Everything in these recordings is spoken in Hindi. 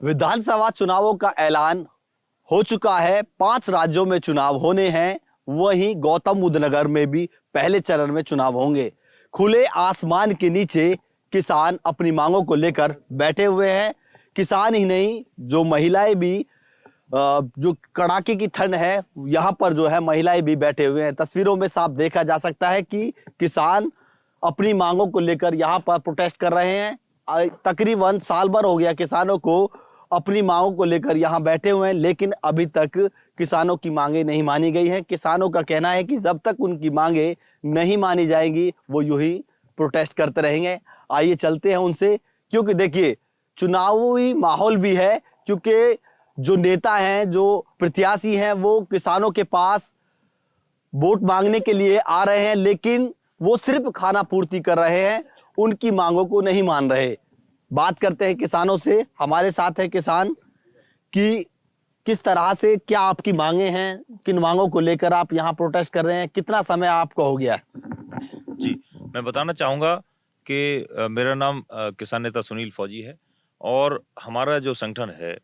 विधानसभा चुनावों का ऐलान हो चुका है। 5 राज्यों में चुनाव होने हैं। वहीं गौतम बुद्ध नगर में भी पहले चरण में चुनाव होंगे। खुले आसमान के नीचे किसान अपनी मांगों को लेकर बैठे हुए हैं। किसान ही नहीं, जो महिलाएं भी, जो कड़ाके की ठंड है, यहाँ पर जो है महिलाएं भी बैठे हुए हैं। तस्वीरों में साफ देखा जा सकता है कि किसान अपनी मांगों को लेकर यहाँ पर प्रोटेस्ट कर रहे हैं। तकरीबन साल भर हो गया किसानों को अपनी मांगों को लेकर यहाँ बैठे हुए हैं, लेकिन अभी तक किसानों की मांगे नहीं मानी गई हैं। किसानों का कहना है कि जब तक उनकी मांगे नहीं मानी जाएंगी वो यूं ही प्रोटेस्ट करते रहेंगे। आइए चलते हैं उनसे, क्योंकि देखिए चुनावी माहौल भी है, क्योंकि जो नेता हैं, जो प्रत्याशी हैं, वो किसानों के पास वोट मांगने के लिए आ रहे हैं, लेकिन वो सिर्फ खाना पूर्ति कर रहे हैं, उनकी मांगों को नहीं मान रहे। बात करते हैं किसानों से। हमारे साथ है किसान कि किस तरह से, क्या आपकी मांगे हैं, किन मांगों को लेकर आप यहाँ प्रोटेस्ट कर रहे हैं, कितना समय आपको हो गया? जी, मैं बताना चाहूँगा कि मेरा नाम किसान नेता सुनील फौजी है और हमारा जो संगठन है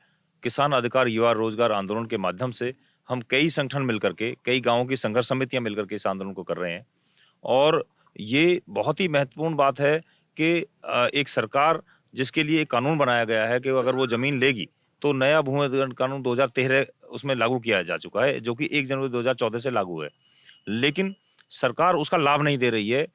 किसान अधिकार युवा रोजगार आंदोलन के माध्यम से हम कई संगठन मिलकर के, कई गांवों की संघर्ष समितियां मिलकर के इस आंदोलन को कर रहे हैं। और ये बहुत ही महत्वपूर्ण बात है कि एक सरकार जिसके लिए एक कानून बनाया गया है कि अगर वो जमीन लेगी तो नया भूमि अधिग्रहण कानून 2013 उसमें लागू किया जा चुका है, जो कि 1 जनवरी 2014 से लागू है, लेकिन सरकार उसका लाभ नहीं दे रही है।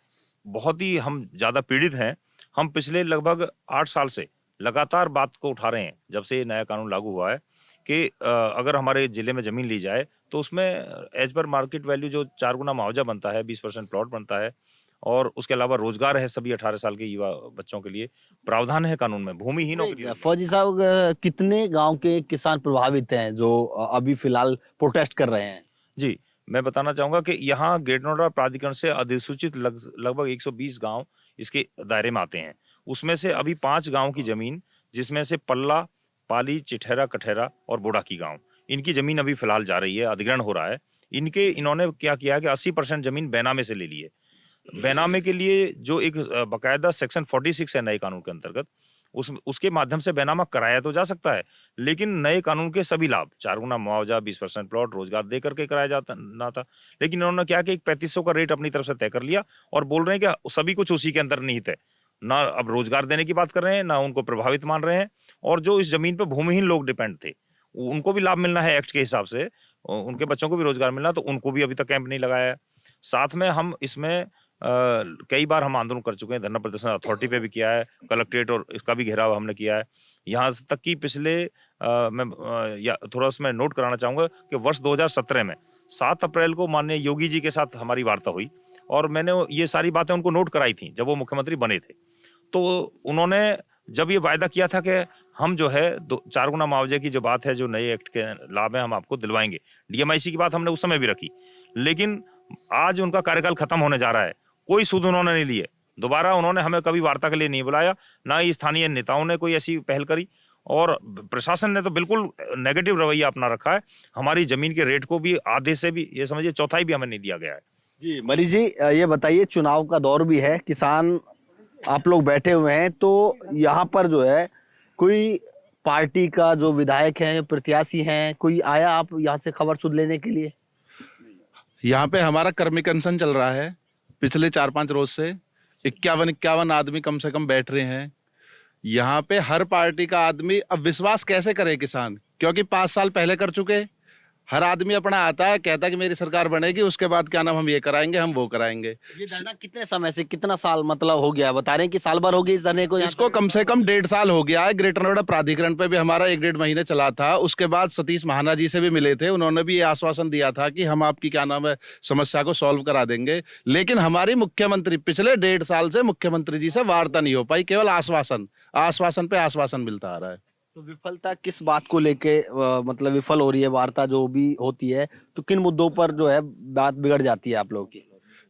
बहुत ही हम ज़्यादा पीड़ित हैं। हम पिछले लगभग 8 साल से लगातार बात को उठा रहे हैं, जब से ये नया कानून लागू हुआ है, कि अगर हमारे जिले में ज़मीन ली जाए तो उसमें एज पर मार्केट वैल्यू जो 4 गुना मुआवजा बनता है, 20% प्लॉट बनता है, और उसके अलावा रोजगार है सभी 18 साल के युवा बच्चों के लिए, प्रावधान है कानून में भूमिहीनों के लिए। फौजी साहब, कितने गांव के किसान प्रभावित हैं जो अभी फिलहाल प्रोटेस्ट कर रहे हैं? जी, मैं बताना चाहूँगा कि यहाँ ग्रेटर नोएडा प्राधिकरण से अधिसूचित लगभग 120 गांव इसके दायरे में आते हैं। उसमें से अभी 5 गांव की जमीन, जिसमें से पल्ला, पाली, चिठेरा, कठेरा और बोड़ाकी गांव, इनकी जमीन अभी फिलहाल जा रही है, अधिग्रहण हो रहा है। इन्होंने क्या किया है कि 80% जमीन बैनामे से ले ली है। बैनामे के लिए जो एक बाकायदा सेक्शन 46 है नए कानून के अंतर्गत, उसके माध्यम से बैनामा कराया तो जा सकता है, लेकिन नए कानून के सभी लाभ, 4 गुना मुआवजा, 20% प्लॉट, रोजगार दे करके कराया जाता ना था। लेकिन इन्होंने क्या कि एक 3500 का रेट अपनी तरफ से तय कर लिया और बोल रहे हैं कि सभी कुछ उसी के अंदर निहित है। ना अब रोजगार देने की बात कर रहे हैं, ना उनको प्रभावित मान रहे हैं, और जो इस जमीन पर भूमिहीन लोग डिपेंड थे उनको भी लाभ मिलना है एक्ट के हिसाब से, उनके बच्चों को भी रोजगार मिलना, तो उनको भी अभी तक कैंप नहीं लगाया है। साथ में हम इसमें कई बार हम आंदोलन कर चुके हैं, धरना प्रदर्शन अथॉरिटी पे भी किया है, कलेक्ट्रेट और इसका भी घेराव हमने किया है। यहाँ तक कि पिछले मैं थोड़ा उसमें नोट कराना चाहूँगा कि वर्ष 2017 में 7 अप्रैल को माननीय योगी जी के साथ हमारी वार्ता हुई और मैंने ये सारी बातें उनको नोट कराई थी जब वो मुख्यमंत्री बने थे। तो उन्होंने जब ये वायदा किया था कि हम जो है 4 गुना मुआवजे की जो बात है, जो नए एक्ट के लाभ है, हम आपको दिलवाएंगे, डीएमआईसी की बात हमने उस समय भी रखी, लेकिन आज उनका कार्यकाल खत्म होने जा रहा है, कोई सुध उन्होंने नहीं लिए। दोबारा उन्होंने हमें कभी वार्ता के लिए नहीं बुलाया, ना ही स्थानीय नेताओं ने कोई ऐसी पहल करी, और प्रशासन ने तो बिल्कुल नेगेटिव रवैया अपना रखा है। हमारी जमीन के रेट को भी आधे से भी, ये समझिए चौथाई भी हमें नहीं दिया गया है। जी मरीज जी, ये बताइए, चुनाव का दौर भी है, किसान आप लोग बैठे हुए हैं, तो यहाँ पर जो है कोई पार्टी का जो विधायक है, प्रत्याशी हैं, कोई आया आप यहाँ से खबर सुन लेने के लिए? यहाँ पे हमारा कर्मिक अनशन चल रहा है पिछले 4-5 रोज से। 51 आदमी कम से कम बैठ रहे हैं यहाँ पे। हर पार्टी का आदमी, अब विश्वास कैसे करे किसान, क्योंकि 5 साल पहले कर चुके। हर आदमी अपना आता है, कहता है कि मेरी सरकार बनेगी, उसके बाद क्या नाम, हम ये कराएंगे, हम वो कराएंगे। ये धरना कितने समय से, कितना साल मतलब हो गया, बता रहे हैं कि साल भर हो गई इस धरने को? इसको कम से कम 1.5 साल हो गया है। ग्रेटर नोएडा प्राधिकरण पे भी हमारा 1-1.5 महीने चला था। उसके बाद सतीश महाना जी से भी मिले थे, उन्होंने भी ये आश्वासन दिया था कि हम आपकी क्या नाम है समस्या को सॉल्व करा देंगे, लेकिन हमारी मुख्यमंत्री पिछले 1.5 साल से मुख्यमंत्री जी से वार्ता नहीं हो पाई, केवल आश्वासन पे आश्वासन मिलता आ रहा है। तो विफलता किस बात को लेके मतलब विफल हो रही है वार्ता जो भी होती है, तो किन मुद्दों पर जो है बात बिगड़ जाती है आप लोगों की?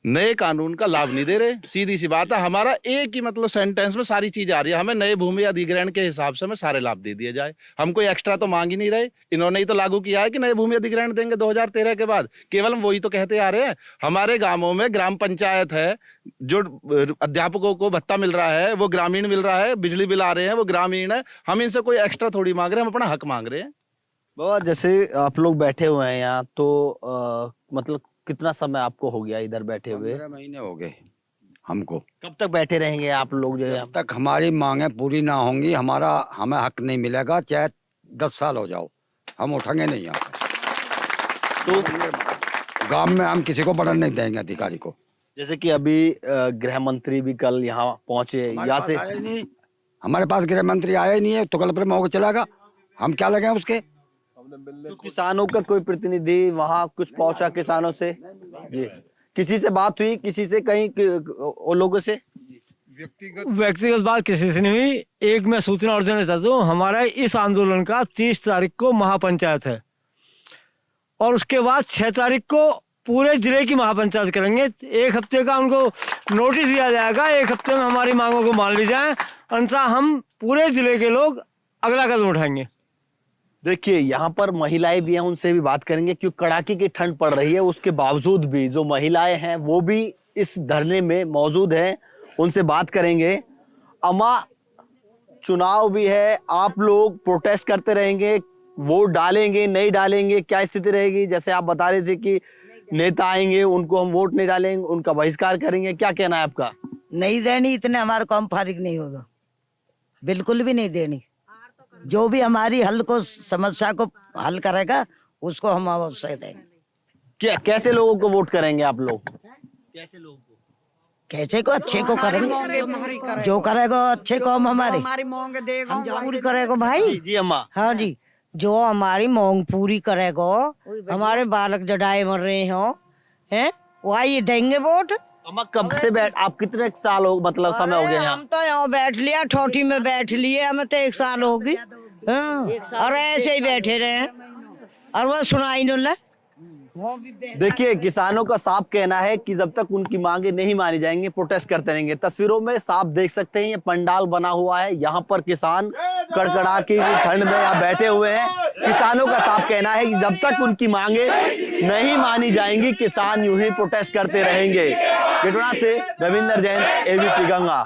नए कानून का लाभ नहीं दे रहे। सीधी सी बात है, हमारा एक ही मतलब सेंटेंस में सारी चीज आ रही है, हमें नए भूमि अधिग्रहण के हिसाब से हमें सारे लाभ दे दिए जाए। हम कोई एक्स्ट्रा तो मांग ही नहीं रहे, इन्होंने ही तो लागू किया है कि नए भूमि अधिग्रहण देंगे 2013 के बाद। केवल हम वही तो कहते आ रहे हैं। हमारे गांवों में ग्राम पंचायत है, जो अध्यापकों को भत्ता मिल रहा है वो ग्रामीण मिल रहा है, बिजली बिल आ रहे हैं वो ग्रामीण है। हम इनसे कोई एक्स्ट्रा थोड़ी मांग रहे हैं, हम अपना हक मांग रहे हैं। बाबा जैसे आप लोग बैठे हुए हैं यहाँ, तो मतलब कितना समय आपको हो गया इधर बैठे हुए? 15 महीने हो गए हमको। कब तक बैठे रहेंगे आप लोग जो है? जब तक हमारी मांगे पूरी ना होंगी, हमें हक नहीं मिलेगा, चाहे 10 साल हो जाओ, हम उठेंगे नहीं यहाँ से। तो गांव में हम किसी को बढ़न नहीं देंगे, अधिकारी को। जैसे कि अभी गृह मंत्री भी कल यहाँ पहुंचे, यहाँ से हमारे पास गृह मंत्री आया ही नहीं है, तुगलपुर में होकर चला गया, हम क्या लगे उसके। तो किसानों का कोई प्रतिनिधि वहाँ कुछ पहुंचा किसानों से? जी, किसी से बात हुई, किसी से कहीं वो लोगों से? व्यक्तिगत बात किसी से नहीं हुई। एक मैं सूचना और देना चाहता हूँ, हमारा इस आंदोलन का 30 तारीख को महापंचायत है और उसके बाद 6 तारीख को पूरे जिले की महापंचायत करेंगे। 1 हफ्ते का उनको नोटिस दिया जाएगा, 1 हफ्ते में हमारी मांगों को मान ली जाए, अन्यथा हम पूरे जिले के लोग अगला कदम उठाएंगे। देखिए यहाँ पर महिलाएं भी हैं, उनसे भी बात करेंगे, क्योंकि कड़ाके की ठंड पड़ रही है, उसके बावजूद भी जो महिलाएं हैं वो भी इस धरने में मौजूद हैं, उनसे बात करेंगे। अम्मा, चुनाव भी है, आप लोग प्रोटेस्ट करते रहेंगे, वोट डालेंगे नहीं डालेंगे, क्या स्थिति रहेगी? जैसे आप बता रहे थे कि नेता आएंगे, उनको हम वोट नहीं डालेंगे, उनका बहिष्कार करेंगे, क्या कहना है आपका? नहीं देनी, इतने हमारे काम फारिग नहीं होगा, बिल्कुल भी नहीं देनी। जो भी हमारी समस्या को हल करेगा उसको हम अवश्य देंगे। क्या कैसे लोगों को वोट करेंगे आप लोग? कैसे लोगों को? कैसे को अच्छे को करेंगे, जो करेगा अच्छे काम हमारी मांग देगा, पूरी करेगा भाई। जी अम्मा। हाँ जी, जो हमारी मांग पूरी करेगा, हमारे बालक जड़ाए मर रहे हो हैं, वही देंगे वोट। अम्मा कब से आप कितने साल हो, मतलब समय हो गया यहाँ? हम तो यहाँ बैठ लिया, ठोठी में बैठ लिए, हमें तो 1 साल होगी। हाँ, और ऐसे ही बैठे रहे हैं और वो सुनाई नहीं। देखिए किसानों का साफ कहना है कि जब तक उनकी मांगे नहीं मानी जाएंगे प्रोटेस्ट करते रहेंगे। तस्वीरों में साफ देख सकते हैं, ये पंडाल बना हुआ है, यहाँ पर किसान कड़कड़ा की ठंड में यहाँ बैठे हुए हैं। किसानों का साफ कहना है कि जब तक उनकी मांगे नहीं मानी जाएंगी, किसान यूं ही प्रोटेस्ट करते रहेंगे। गेटोड़ा से रविंदर जैन, एबीपी गंगा।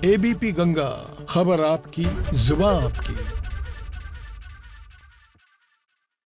एबीपी गंगा, खबर आपकी, जुबान आपकी।